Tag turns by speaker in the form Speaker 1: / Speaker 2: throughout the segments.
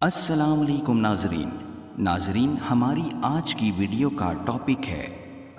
Speaker 1: السلام علیکم ناظرین ہماری آج کی ویڈیو کا ٹاپک ہے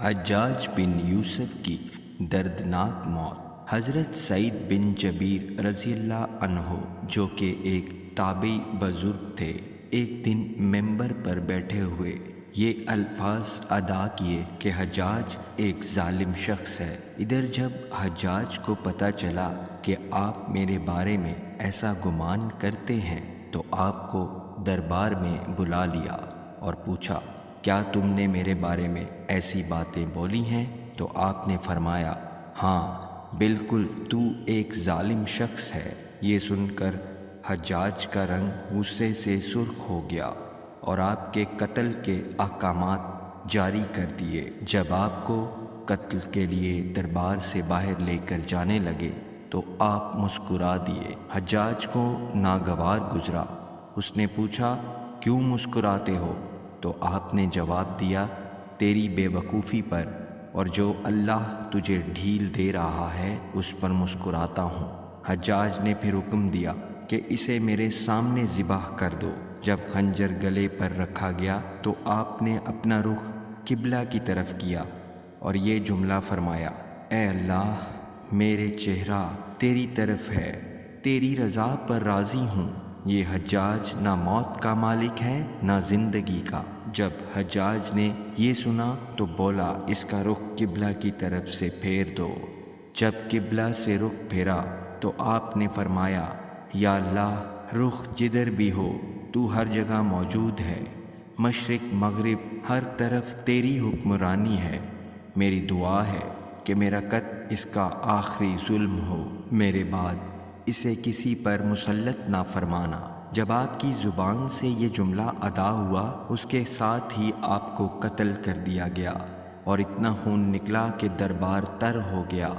Speaker 1: حجاج بن یوسف کی دردناک موت۔ حضرت سعید بن جبیر رضی اللہ عنہ جو کہ ایک تابعی بزرگ تھے، ایک دن ممبر پر بیٹھے ہوئے یہ الفاظ ادا کیے کہ حجاج ایک ظالم شخص ہے۔ ادھر جب حجاج کو پتہ چلا کہ آپ میرے بارے میں ایسا گمان کرتے ہیں تو آپ کو دربار میں بلا لیا اور پوچھا، کیا تم نے میرے بارے میں ایسی باتیں بولی ہیں؟ تو آپ نے فرمایا، ہاں بالکل، تو ایک ظالم شخص ہے۔ یہ سن کر حجاج کا رنگ غصے سے سرخ ہو گیا اور آپ کے قتل کے احکامات جاری کر دیے۔ جب آپ کو قتل کے لیے دربار سے باہر لے کر جانے لگے تو آپ مسکرا دیے۔ حجاج کو ناگوار گزرا۔ اس نے پوچھا، کیوں مسکراتے ہو؟ تو آپ نے جواب دیا، تیری بے وقوفی پر اور جو اللہ تجھے ڈھیل دے رہا ہے اس پر مسکراتا ہوں۔ حجاج نے پھر حکم دیا کہ اسے میرے سامنے ذبح کر دو۔ جب خنجر گلے پر رکھا گیا تو آپ نے اپنا رخ قبلہ کی طرف کیا اور یہ جملہ فرمایا، اے اللہ، میرے چہرہ تیری طرف ہے، تیری رضا پر راضی ہوں۔ یہ حجاج نہ موت کا مالک ہے نہ زندگی کا۔ جب حجاج نے یہ سنا تو بولا، اس کا رخ قبلہ کی طرف سے پھیر دو۔ جب قبلہ سے رخ پھیرا تو آپ نے فرمایا، یا اللہ، رخ جدھر بھی ہو تو ہر جگہ موجود ہے، مشرق مغرب ہر طرف تیری حکمرانی ہے۔ میری دعا ہے کہ میرا قتل اس کا آخری ظلم ہو، میرے بعد اسے کسی پر مسلط نہ فرمانا۔ جب آپ کی زبان سے یہ جملہ ادا ہوا اس کے ساتھ ہی آپ کو قتل کر دیا گیا اور اتنا خون نکلا کہ دربار تر ہو گیا۔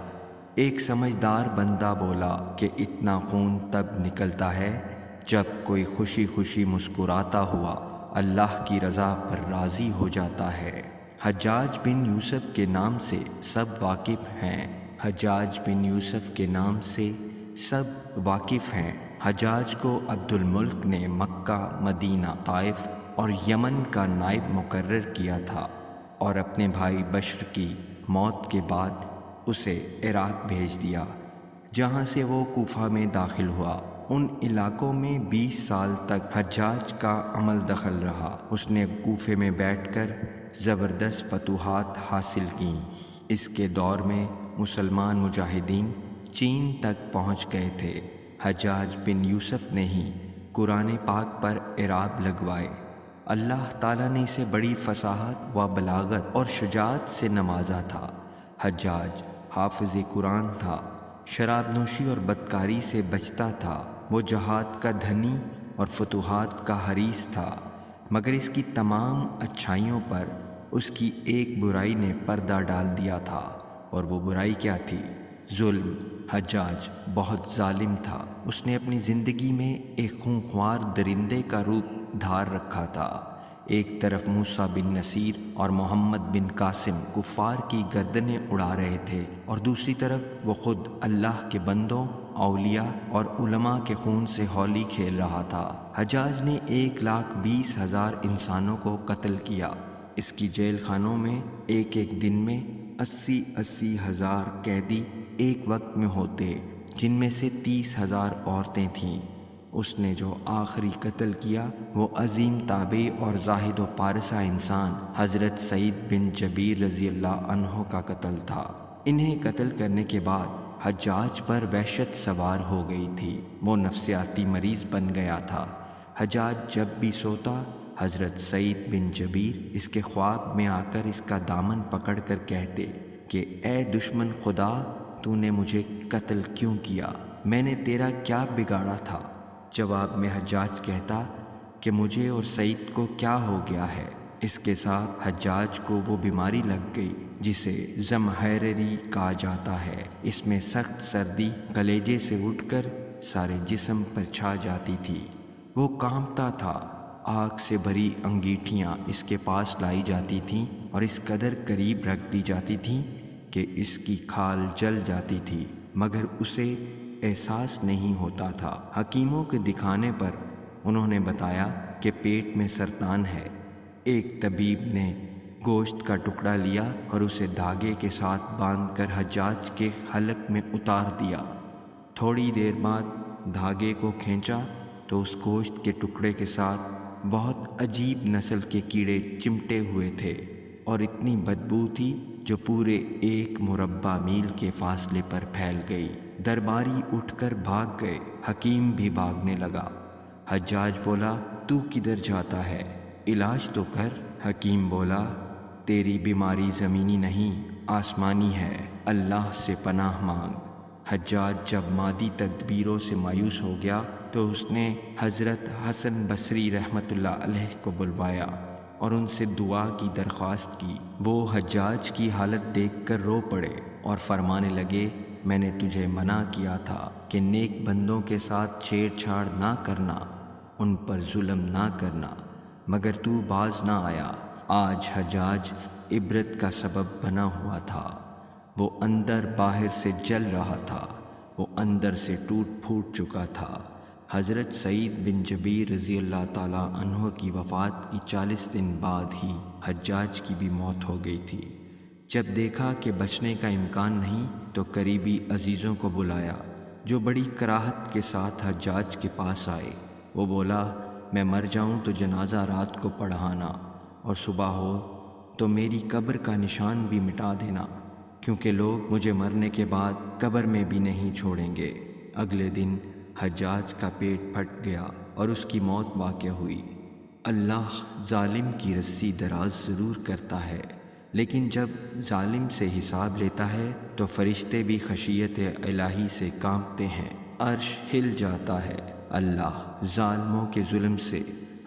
Speaker 1: ایک سمجھدار بندہ بولا کہ اتنا خون تب نکلتا ہے جب کوئی خوشی خوشی مسکراتا ہوا اللہ کی رضا پر راضی ہو جاتا ہے۔ حجاج بن یوسف کے نام سے سب واقف ہیں۔ حجاج بن یوسف کے نام سے سب واقف ہیں۔ حجاج کو عبد الملک نے مکہ، مدینہ، طائف اور یمن کا نائب مقرر کیا تھا اور اپنے بھائی بشر کی موت کے بعد اسے عراق بھیج دیا، جہاں سے وہ کوفہ میں داخل ہوا۔ ان علاقوں میں 20 سال تک حجاج کا عمل دخل رہا۔ اس نے کوفے میں بیٹھ کر زبردست فتوحات حاصل کیں۔ اس کے دور میں مسلمان مجاہدین چین تک پہنچ گئے تھے۔ حجاج بن یوسف نے ہی قرآن پاک پر اعراب لگوائے۔ اللہ تعالیٰ نے اسے بڑی فصاحت و بلاغت اور شجاعت سے نوازا تھا۔ حجاج حافظ قرآن تھا، شراب نوشی اور بدکاری سے بچتا تھا۔ وہ جہاد کا دھنی اور فتوحات کا حریص تھا، مگر اس کی تمام اچھائیوں پر اس کی ایک برائی نے پردہ ڈال دیا تھا، اور وہ برائی کیا تھی؟ ظلم۔ حجاج بہت ظالم تھا۔ اس نے اپنی زندگی میں ایک خونخوار درندے کا روپ دھار رکھا تھا۔ ایک طرف موسیٰ بن نصیر اور محمد بن قاسم کفار کی گردنیں اڑا رہے تھے اور دوسری طرف وہ خود اللہ کے بندوں، اولیاء اور علماء کے خون سے ہولی کھیل رہا تھا۔ حجاج نے 1,20,000 انسانوں کو قتل کیا۔ اس کی جیل خانوں میں ایک دن میں 80,000 قیدی ایک وقت میں ہوتے، جن میں سے 30,000 عورتیں تھیں۔ اس نے جو آخری قتل کیا وہ عظیم تابعی اور زاہد و پارسہ انسان حضرت سعید بن جبیر رضی اللہ عنہ کا قتل تھا۔ انہیں قتل کرنے کے بعد حجاج پر وحشت سوار ہو گئی تھی۔ وہ نفسیاتی مریض بن گیا تھا۔ حجاج جب بھی سوتا، حضرت سعید بن جبیر اس کے خواب میں آ کر اس کا دامن پکڑ کر کہتے کہ اے دشمن خدا، تو نے مجھے قتل کیوں کیا؟ میں نے تیرا کیا بگاڑا تھا؟ جواب میں حجاج کہتا کہ مجھے اور سعید کو کیا ہو گیا ہے؟ اس کے ساتھ حجاج کو وہ بیماری لگ گئی جسے زمہریری کہا جاتا ہے۔ اس میں سخت سردی کلیجے سے اٹھ کر سارے جسم پر چھا جاتی تھی۔ وہ کانپتا تھا۔ آگ سے بھری انگیٹھیاں اس کے پاس لائی جاتی تھیں اور اس قدر قریب رکھ دی جاتی تھیں کہ اس کی کھال جل جاتی تھی، مگر اسے احساس نہیں ہوتا تھا۔ حکیموں کے دکھانے پر انہوں نے بتایا کہ پیٹ میں سرطان ہے۔ ایک طبیب نے گوشت کا ٹکڑا لیا اور اسے دھاگے کے ساتھ باندھ کر حجاج کے حلق میں اتار دیا۔ تھوڑی دیر بعد دھاگے کو کھینچا تو اس گوشت کے ٹکڑے کے ساتھ بہت عجیب نسل کے کیڑے چمٹے ہوئے تھے اور اتنی بدبو تھی جو پورے 1 مربع میل کے فاصلے پر پھیل گئی۔ درباری اٹھ کر بھاگ گئے، حکیم بھی بھاگنے لگا۔ حجاج بولا، تو کدھر جاتا ہے؟ علاج تو کر۔ حکیم بولا، تیری بیماری زمینی نہیں آسمانی ہے، اللہ سے پناہ مانگ۔ حجاج جب مادی تدبیروں سے مایوس ہو گیا تو اس نے حضرت حسن بصری رحمۃ اللہ علیہ کو بلوایا اور ان سے دعا کی درخواست کی۔ وہ حجاج کی حالت دیکھ کر رو پڑے اور فرمانے لگے، میں نے تجھے منع کیا تھا کہ نیک بندوں کے ساتھ چھیڑ چھاڑ نہ کرنا، ان پر ظلم نہ کرنا، مگر تو باز نہ آیا۔ آج حجاج عبرت کا سبب بنا ہوا تھا۔ وہ اندر باہر سے جل رہا تھا، وہ اندر سے ٹوٹ پھوٹ چکا تھا۔ حضرت سعید بن جبیر رضی اللہ تعالیٰ عنہ کی وفات کی 40 دن بعد ہی حجاج کی بھی موت ہو گئی تھی۔ جب دیکھا کہ بچنے کا امکان نہیں تو قریبی عزیزوں کو بلایا، جو بڑی کراہت کے ساتھ حجاج کے پاس آئے۔ وہ بولا، میں مر جاؤں تو جنازہ رات کو پڑھانا اور صبح ہو تو میری قبر کا نشان بھی مٹا دینا، کیونکہ لوگ مجھے مرنے کے بعد قبر میں بھی نہیں چھوڑیں گے۔ اگلے دن حجاج کا پیٹ پھٹ گیا اور اس کی موت واقع ہوئی۔ اللہ ظالم کی رسی دراز ضرور کرتا ہے، لیکن جب ظالم سے حساب لیتا ہے تو فرشتے بھی خشیت الہی سے کانپتے ہیں، عرش ہل جاتا ہے۔ اللہ ظالموں کے ظلم سے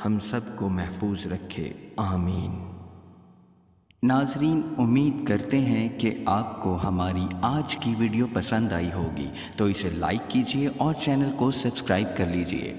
Speaker 1: ہم سب کو محفوظ رکھے، آمین۔ ناظرین، امید کرتے ہیں کہ آپ کو ہماری آج کی ویڈیو پسند آئی ہوگی، تو اسے لائک کیجیے اور چینل کو سبسکرائب کر لیجیے۔